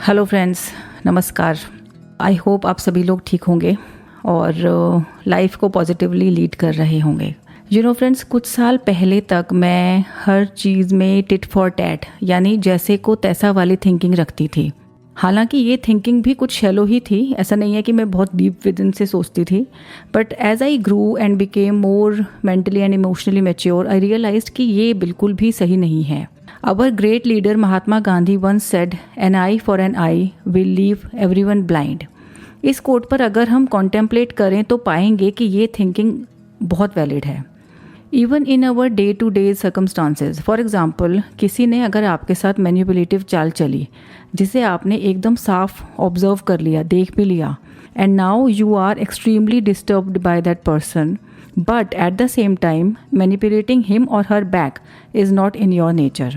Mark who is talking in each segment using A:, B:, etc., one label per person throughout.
A: Hello friends, नमस्कार। I hope आप सभी लोग ठीक होंगे और लाइफ को पॉजिटिवली लीड कर रहे होंगे। फ्रेंड्स, कुछ साल पहले तक मैं हर चीज़ में टिट फॉर टैट यानी जैसे को तैसा वाली थिंकिंग रखती थी। हालांकि ये थिंकिंग भी कुछ शैलो ही थी, ऐसा नहीं है कि मैं बहुत डीप विद इन से सोचती थी। But as I grew and became more mentally and emotionally mature, I realised कि ये बिल्कुल भी सही नहीं है। Our great leader Mahatma Gandhi once said, "An eye for an eye will leave everyone blind." इस कोट पर अगर हम कॉन्टेम्पलेट करें तो पाएंगे कि ये थिंकिंग बहुत वैलिड है। Even in our day to day circumstances, for example, किसी ने अगर आपके साथ मैनिपुलेटिव चाल चली जिसे आपने एकदम साफ ऑब्जर्व कर लिया, देख भी लिया, and now you are extremely disturbed by that person, but at the same time manipulating him or her back is not in your nature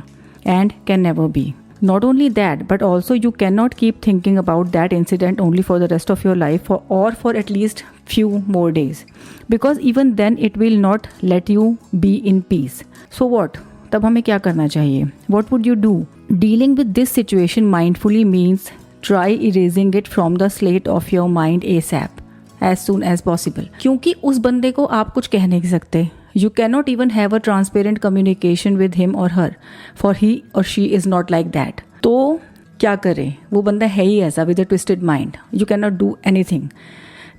A: and can never be. Not only that, but also you cannot keep thinking about that incident only for the rest of your life or for at least few more days, because even then it will not let you be in peace. So what? तब हमें क्या करना चाहिए? What would you do? Dealing with this situation mindfully means try erasing it from the slate of your mind ASAP. As soon as possible. क्योंकि उस बंदे को आप कुछ कह नहीं सकते. You cannot even have a transparent communication with him or her, for he or she is not like that. तो क्या करें? वो बंदा है ही ऐसा with a twisted mind. You cannot do anything.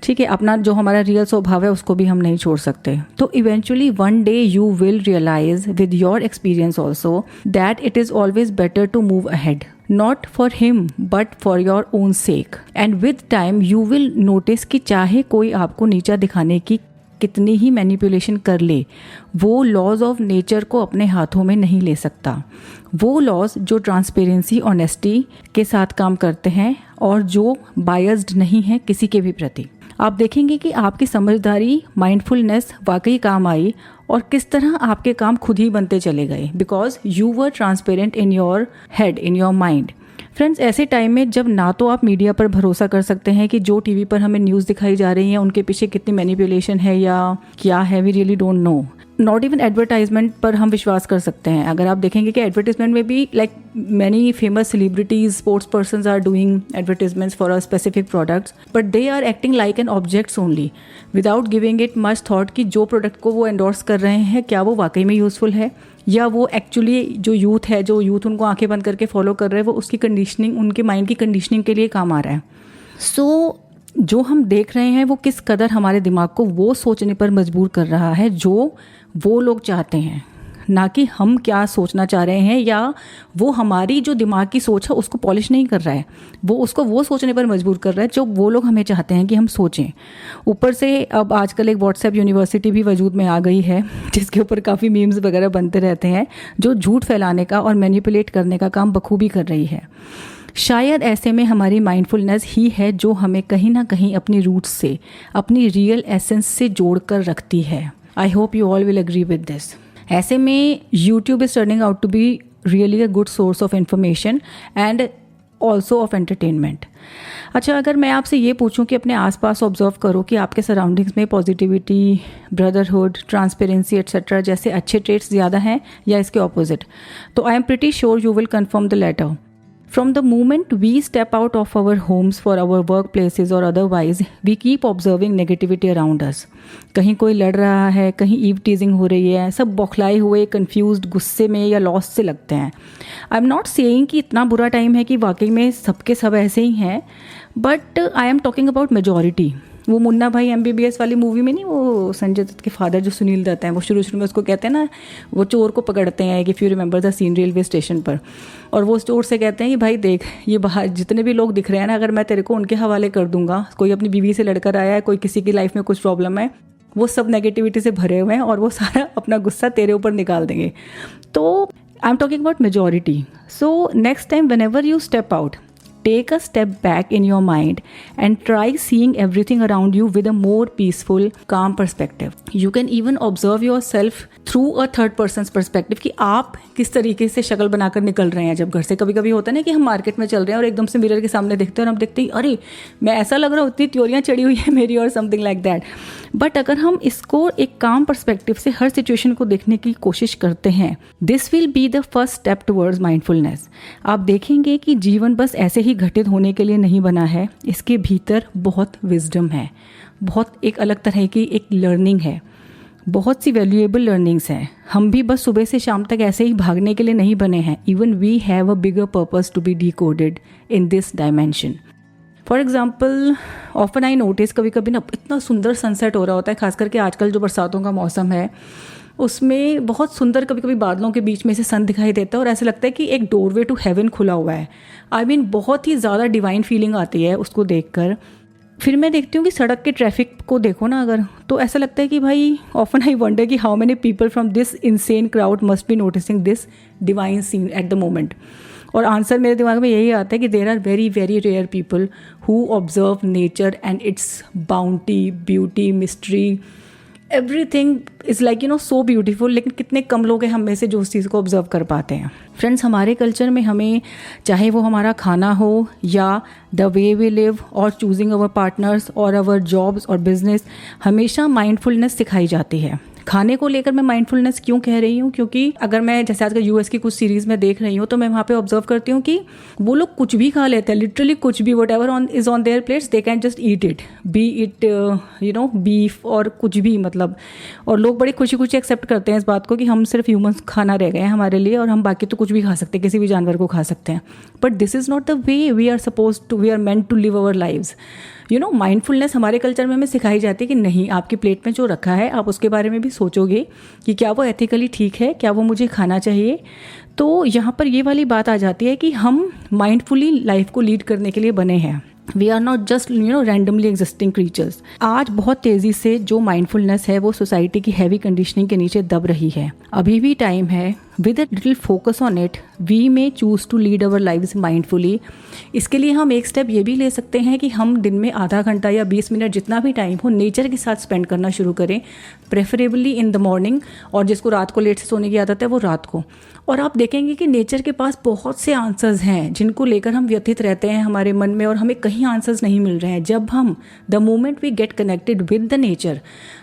A: ठीक है, अपना जो हमारा रियल स्वभाव है उसको भी हम नहीं छोड़ सकते. तो eventually one day you will realise with your experience also that it is always better to move ahead, not for him but for your own sake. And with time you will notice कि चाहे कोई आपको नीचा दिखाने की कितनी ही manipulation कर ले, वो लॉज ऑफ नेचर को अपने हाथों में नहीं ले सकता. वो लॉज जो ट्रांसपेरेंसी, ऑनेस्टी के साथ काम करते हैं और जो बायस्ड नहीं है किसी के भी प्रति. आप देखेंगे कि आपकी समझदारी, माइंडफुलनेस वाकई काम आई और किस तरह आपके काम खुद ही बनते चले गए, because you were transparent in your head, in your mind. Friends, ऐसे टाइम में जब ना तो आप मीडिया पर भरोसा कर सकते हैं कि जो टीवी पर हमें न्यूज़ दिखाई जा रही है उनके पीछे कितनी मैनिपुलेशन है या क्या है, we really don't know. Not even advertisement पर हम विश्वास कर सकते हैं. अगर आप देखेंगे कि एडवर्टाइजमेंट में भी like many famous celebrities, sports persons are doing advertisements for a specific products, but they are acting like an objects only without giving it much thought कि जो प्रोडक्ट को वो एंडोर्स कर रहे हैं क्या वो वाकई में यूजफुल है, या वो एक्चुअली जो यूथ है, जो यूथ उनको आंखें बंद करके फॉलो कर रहे हैं, वो उसकी कंडीशनिंग, उनके माइंड की कंडीशनिंग के लिए काम आ रहा है. सो जो हम देख रहे हैं वो किस कदर हमारे दिमाग को वो सोचने पर मजबूर कर रहा है जो वो लोग चाहते हैं, ना कि हम क्या सोचना चाह रहे हैं, या वो हमारी जो दिमाग की सोच है उसको पॉलिश नहीं कर रहा है, वो उसको वो सोचने पर मजबूर कर रहा है जो वो लोग हमें चाहते हैं कि हम सोचें. ऊपर से अब आजकल एक व्हाट्सएप यूनिवर्सिटी भी वजूद में आ गई है जिसके ऊपर काफ़ी मीम्स वगैरह बनते रहते हैं जो झूठ फैलाने का और मैनिपुलेट करने का काम बखूबी कर रही है. शायद ऐसे में हमारी माइंडफुलनेस ही है जो हमें कहीं ना कहीं अपनी रूट्स से, अपनी रियल एसेंस से जोड़ कर रखती है. I hope you all will agree with this. ऐसे में YouTube is turning out to be really a good source of information and also of entertainment. अच्छा, अगर मैं आपसे ये पूछूं कि अपने आसपास ऑब्जर्व करो कि आपके सराउंडिंग्स में पॉजिटिविटी, ब्रदरहुड, ट्रांसपेरेंसी एट्सेट्रा जैसे अच्छे ट्रेट्स ज़्यादा हैं या इसके ऑपोजिट, तो I am pretty sure you will confirm the latter. From the moment we step out of our homes for our workplaces or otherwise, we keep observing negativity around us. कहीं कोई लड़ रहा है, कहीं ईव टीजिंग हो रही है, सब बौखलाए हुए, कंफ्यूज्ड, गुस्से में या लॉस से लगते हैं. आई एम नॉट सेइंग कि इतना बुरा टाइम है कि वाकई में सबके सब ऐसे ही हैं, but I am talking about majority. वो मुन्ना भाई MBBS वाली मूवी में नहीं, वो संजय दत्त के फादर जो सुनील दत्त हैं, वो शुरू में उसको कहते हैं ना, वो चोर को पकड़ते हैं, if you remember the scene, railway station पर, और वो चोर से कहते हैं कि भाई देख, ये बाहर जितने भी लोग दिख रहे हैं ना, अगर मैं तेरे को उनके हवाले कर दूंगा, कोई अपनी बीवी से लड़कर आया है, कोई किसी की लाइफ में कुछ प्रॉब्लम है, वो सब नेगेटिविटी से भरे हुए हैं और वो सारा अपना गुस्सा तेरे ऊपर निकाल देंगे. तो I am talking about majority. So next time when ever you step out, take a step back in your mind and try seeing everything around you with a more peaceful, calm perspective. You can even observe yourself through a third person's perspective कि आप किस तरीके से शक्ल बनाकर निकल रहे हैं जब घर से. कभी कभी होता है ना कि हम मार्केट में चल रहे हैं और एकदम से मिरर के सामने देखते हैं और हम देखते हैं अरे मैं ऐसा लग रहा हूँ, इतनी त्योरियाँ चढ़ी हुई है मेरी, और समथिंग लाइक दैट. बट अगर हम इसको एक काम पर्सपेक्टिव से हर सिचुएशन को देखने की कोशिश करते हैं, this will be the first step towards mindfulness. आप देखेंगे कि जीवन बस ऐसे ही ही घटित होने के लिए नहीं बना है, इसके भीतर बहुत विजडम है, बहुत एक अलग तरह की एक लर्निंग है, बहुत सी वैल्यूएबल लर्निंग्स हैं। हम भी बस सुबह से शाम तक ऐसे ही भागने के लिए नहीं बने हैं। Even we have a bigger purpose to be decoded in this dimension. For example, often I notice, कभी कभी ना इतना सुंदर सनसेट हो रहा होता है, खास करके आजकल जो बरसातों का मौसम है उसमें बहुत सुंदर कभी कभी बादलों के बीच में से सन दिखाई देता है और ऐसा लगता है कि एक डोरवे टू हेवन खुला हुआ है। आई मीन बहुत ही ज़्यादा डिवाइन फीलिंग आती है उसको देखकर। फिर मैं देखती हूँ कि सड़क के ट्रैफिक को देखो ना अगर, तो ऐसा लगता है कि भाई ऑफन आई वंडर कि how many people from this insane crowd must be noticing this divine scene at the moment. और आंसर मेरे दिमाग में यही आता है कि there are very very rare people who observe nature and its bounty, beauty, mystery, everything is like so beautiful. लेकिन कितने कम लोग हैं हम में से जो उस चीज़ को ऑब्जर्व कर पाते हैं। फ्रेंड्स, हमारे कल्चर में हमें, चाहे वो हमारा खाना हो या द वे वी लिव और चूजिंग अवर पार्टनर्स और अवर जॉब्स और बिजनेस, हमेशा माइंडफुलनेस सिखाई जाती है। खाने को लेकर मैं माइंडफुलनेस क्यों कह रही हूँ, क्योंकि अगर मैं जैसे आजकल यूएस की कुछ सीरीज़ में देख रही हूँ तो मैं वहाँ पे ऑब्जर्व करती हूँ कि वो लोग कुछ भी खा लेते हैं, लिटरली कुछ भी, what ever is on their plates they can just eat it, B it beef और कुछ भी, मतलब। और लोग बड़ी खुशी खुशी एक्सेप्ट करते हैं इस बात को कि हम सिर्फ ह्यूमंस खाना रह गए हैं हमारे लिए और हम बाकी तो कुछ भी खा सकते हैं, किसी भी जानवर को खा सकते हैं। But this is not the way we are meant to live our lives. Mindfulness हमारे कल्चर में हमें सिखाई जाती है कि नहीं, आपकी प्लेट में जो रखा है आप उसके बारे में भी सोचोगे कि क्या वो एथिकली ठीक है, क्या वो मुझे खाना चाहिए। तो यहाँ पर ये वाली बात आ जाती है कि हम माइंडफुली लाइफ को लीड करने के लिए बने हैं। We are not just randomly existing creatures. आज बहुत तेज़ी से जो माइंडफुलनेस है वो सोसाइटी की हैवी कंडीशनिंग के नीचे दब रही है। अभी भी टाइम है, with a little focus on it we may choose to lead our lives mindfully. इसके लिए हम एक स्टेप ये भी ले सकते हैं कि हम दिन में आधा घंटा या 20 मिनट जितना भी टाइम हो नेचर के साथ स्पेंड करना शुरू करें, प्रेफरेबली इन द मॉर्निंग, और जिसको रात को लेट से सोने की आदत है वो रात को। और आप देखेंगे कि नेचर के पास बहुत से आंसर्स हैं जिनको लेकर हम व्यथित रहते हैं हमारे मन में और हमें कहीं आंसर्स नहीं मिल रहे हैं। जब हम the moment we get connected with the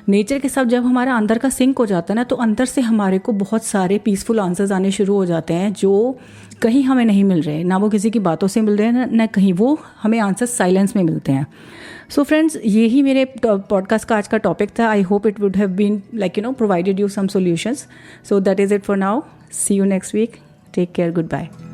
A: nature के साथ जब हमारा अंदर का सिंक हो जाता है ना, तो अंदर से हमारे को बहुत सारे पीसफुल आंसर्स आने शुरू हो जाते हैं जो कहीं हमें नहीं मिल रहे, ना वो किसी की बातों से मिल रहे हैं ना कहीं वो हमें आंसर्स साइलेंस में मिलते हैं। सो फ्रेंड्स, यही मेरे पॉडकास्ट का आज का टॉपिक था। I hope it would have been provided you some solutions. So that is it for now. See you next week. Take care. Good bye.